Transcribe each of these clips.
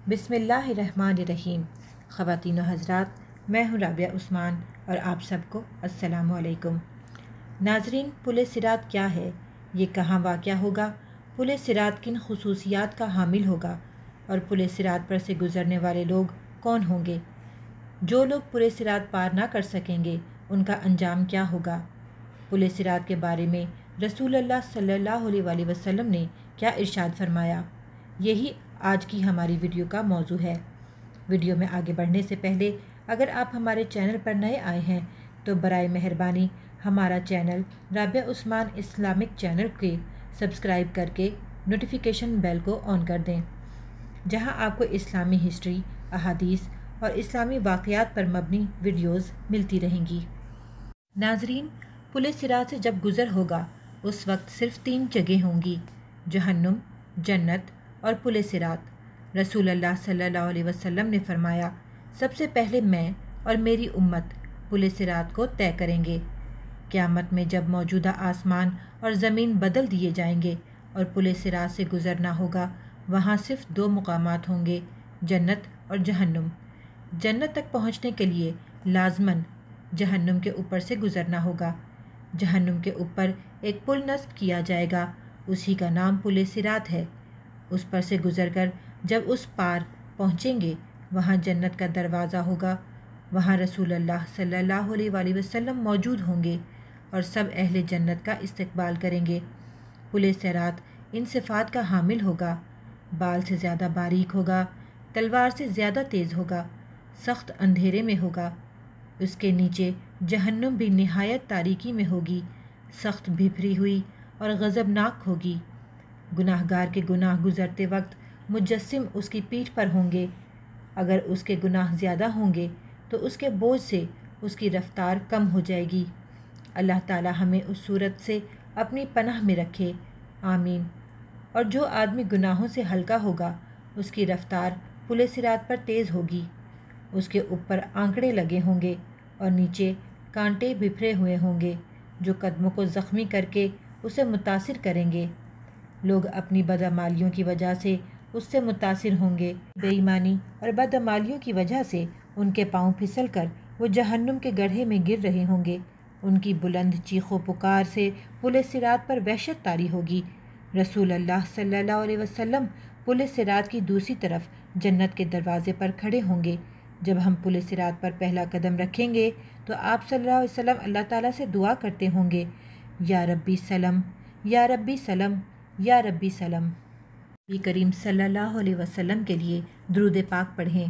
بسم اللہ الرحمن الرحیم۔ خواتین و حضرات، میں ہوں رابعہ عثمان اور آپ سب کو السلام علیکم۔ ناظرین، پل صراط کیا ہے؟ یہ کہاں واقع ہوگا؟ پل صراط کن خصوصیات کا حامل ہوگا؟ اور پل صراط پر سے گزرنے والے لوگ کون ہوں گے؟ جو لوگ پل صراط پار نہ کر سکیں گے ان کا انجام کیا ہوگا؟ پل صراط کے بارے میں رسول اللہ صلی اللہ علیہ وسلم نے کیا ارشاد فرمایا؟ یہی آج کی ہماری ویڈیو کا موضوع ہے۔ ویڈیو میں آگے بڑھنے سے پہلے اگر آپ ہمارے چینل پر نئے آئے ہیں تو برائے مہربانی ہمارا چینل رابعہ عثمان اسلامک چینل کے سبسکرائب کر کے نوٹیفیکیشن بیل کو آن کر دیں، جہاں آپ کو اسلامی ہسٹری، احادیث اور اسلامی واقعات پر مبنی ویڈیوز ملتی رہیں گی۔ ناظرین، پل صراط سے جب گزر ہوگا اس وقت صرف 3 جگہیں ہوں گی: جہنم، جنت اور پل صراط۔ رسول اللہ صلی اللہ علیہ وسلم نے فرمایا، سب سے پہلے میں اور میری امت پل صراط کو طے کریں گے۔ قیامت میں جب موجودہ آسمان اور زمین بدل دیے جائیں گے اور پل صراط سے گزرنا ہوگا، وہاں صرف 2 مقامات ہوں گے: جنت اور جہنم۔ جنت تک پہنچنے کے لیے لازماً جہنم کے اوپر سے گزرنا ہوگا۔ جہنم کے اوپر ایک پل نصب کیا جائے گا، اسی کا نام پل صراط ہے۔ اس پر سے گزر کر جب اس پار پہنچیں گے، وہاں جنت کا دروازہ ہوگا۔ وہاں رسول اللہ صلی اللہ علیہ وسلم موجود ہوں گے اور سب اہل جنت کا استقبال کریں گے۔ پل صراط ان صفات کا حامل ہوگا: بال سے زیادہ باریک ہوگا، تلوار سے زیادہ تیز ہوگا، سخت اندھیرے میں ہوگا۔ اس کے نیچے جہنم بھی نہایت تاریکی میں ہوگی، سخت بھپری ہوئی اور غضبناک ہوگی۔ گناہ گار کے گناہ گزرتے وقت مجسم اس کی پیٹھ پر ہوں گے۔ اگر اس کے گناہ زیادہ ہوں گے تو اس کے بوجھ سے اس کی رفتار کم ہو جائے گی۔ اللہ تعالی ہمیں اس صورت سے اپنی پناہ میں رکھے، آمین۔ اور جو آدمی گناہوں سے ہلکا ہوگا اس کی رفتار پل صراط پر تیز ہوگی۔ اس کے اوپر آنکڑے لگے ہوں گے اور نیچے کانٹے بکھرے ہوئے ہوں گے جو قدموں کو زخمی کر کے اسے متاثر کریں گے۔ لوگ اپنی بدعمالیوں کی وجہ سے اس سے متاثر ہوں گے۔ بے ایمانی اور بدعمالیوں کی وجہ سے ان کے پاؤں پھسل کر وہ جہنم کے گڑھے میں گر رہے ہوں گے۔ ان کی بلند چیخ و پکار سے پل صراط پر وحشت طاری ہوگی۔ رسول اللہ صلی اللہ علیہ وسلم پل صراط کی دوسری طرف جنت کے دروازے پر کھڑے ہوں گے۔ جب ہم پل صراط پر پہلا قدم رکھیں گے تو آپ صلی اللہ علیہ وسلم اللہ تعالیٰ سے دعا کرتے ہوں گے، یا ربی سلم، یا ربی سلم، یا ربی سلم۔ نبی کریم صلی اللہ علیہ وسلم کے لیے درود پاک پڑھیں۔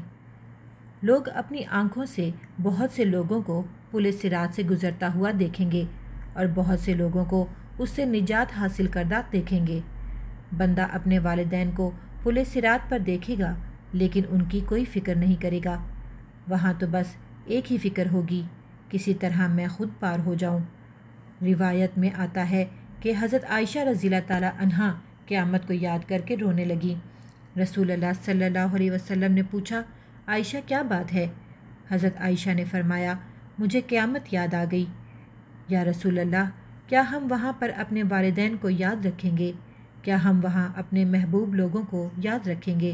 لوگ اپنی آنکھوں سے بہت سے لوگوں کو پل صراط سے گزرتا ہوا دیکھیں گے اور بہت سے لوگوں کو اس سے نجات حاصل کردہ دیکھیں گے۔ بندہ اپنے والدین کو پل صراط پر دیکھے گا لیکن ان کی کوئی فکر نہیں کرے گا۔ وہاں تو بس ایک ہی فکر ہوگی، کسی طرح میں خود پار ہو جاؤں۔ روایت میں آتا ہے کہ حضرت عائشہ رضی اللہ تعالیٰ عنہا قیامت کو یاد کر کے رونے لگی۔ رسول اللہ صلی اللہ علیہ وسلم نے پوچھا، عائشہ کیا بات ہے؟ حضرت عائشہ نے فرمایا، مجھے قیامت یاد آ گئی۔ یا رسول اللہ، کیا ہم وہاں پر اپنے والدین کو یاد رکھیں گے؟ کیا ہم وہاں اپنے محبوب لوگوں کو یاد رکھیں گے؟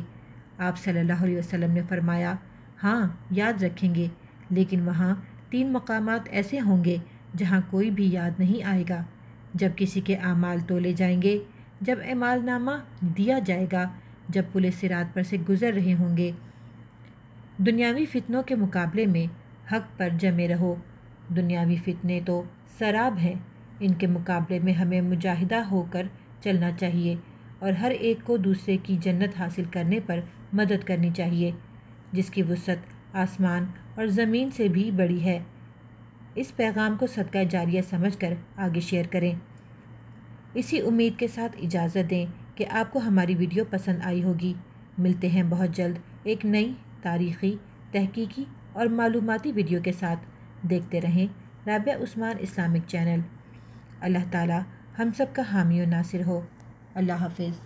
آپ صلی اللہ علیہ وسلم نے فرمایا، ہاں یاد رکھیں گے، لیکن وہاں 3 مقامات ایسے ہوں گے جہاں کوئی بھی یاد نہیں آئے گا: جب کسی کے اعمال تولے جائیں گے، جب اعمال نامہ دیا جائے گا، جب پل صراط پر سے گزر رہے ہوں گے۔ دنیاوی فتنوں کے مقابلے میں حق پر جمے رہو۔ دنیاوی فتنے تو سراب ہیں، ان کے مقابلے میں ہمیں مجاہدہ ہو کر چلنا چاہیے اور ہر ایک کو دوسرے کی جنت حاصل کرنے پر مدد کرنی چاہیے، جس کی وسعت آسمان اور زمین سے بھی بڑی ہے۔ اس پیغام کو صدقہ جاریہ سمجھ کر آگے شیئر کریں۔ اسی امید کے ساتھ اجازت دیں کہ آپ کو ہماری ویڈیو پسند آئی ہوگی۔ ملتے ہیں بہت جلد ایک نئی تاریخی، تحقیقی اور معلوماتی ویڈیو کے ساتھ۔ دیکھتے رہیں رابعہ عثمان اسلامک چینل۔ اللہ تعالی ہم سب کا حامی و ناصر ہو۔ اللہ حافظ۔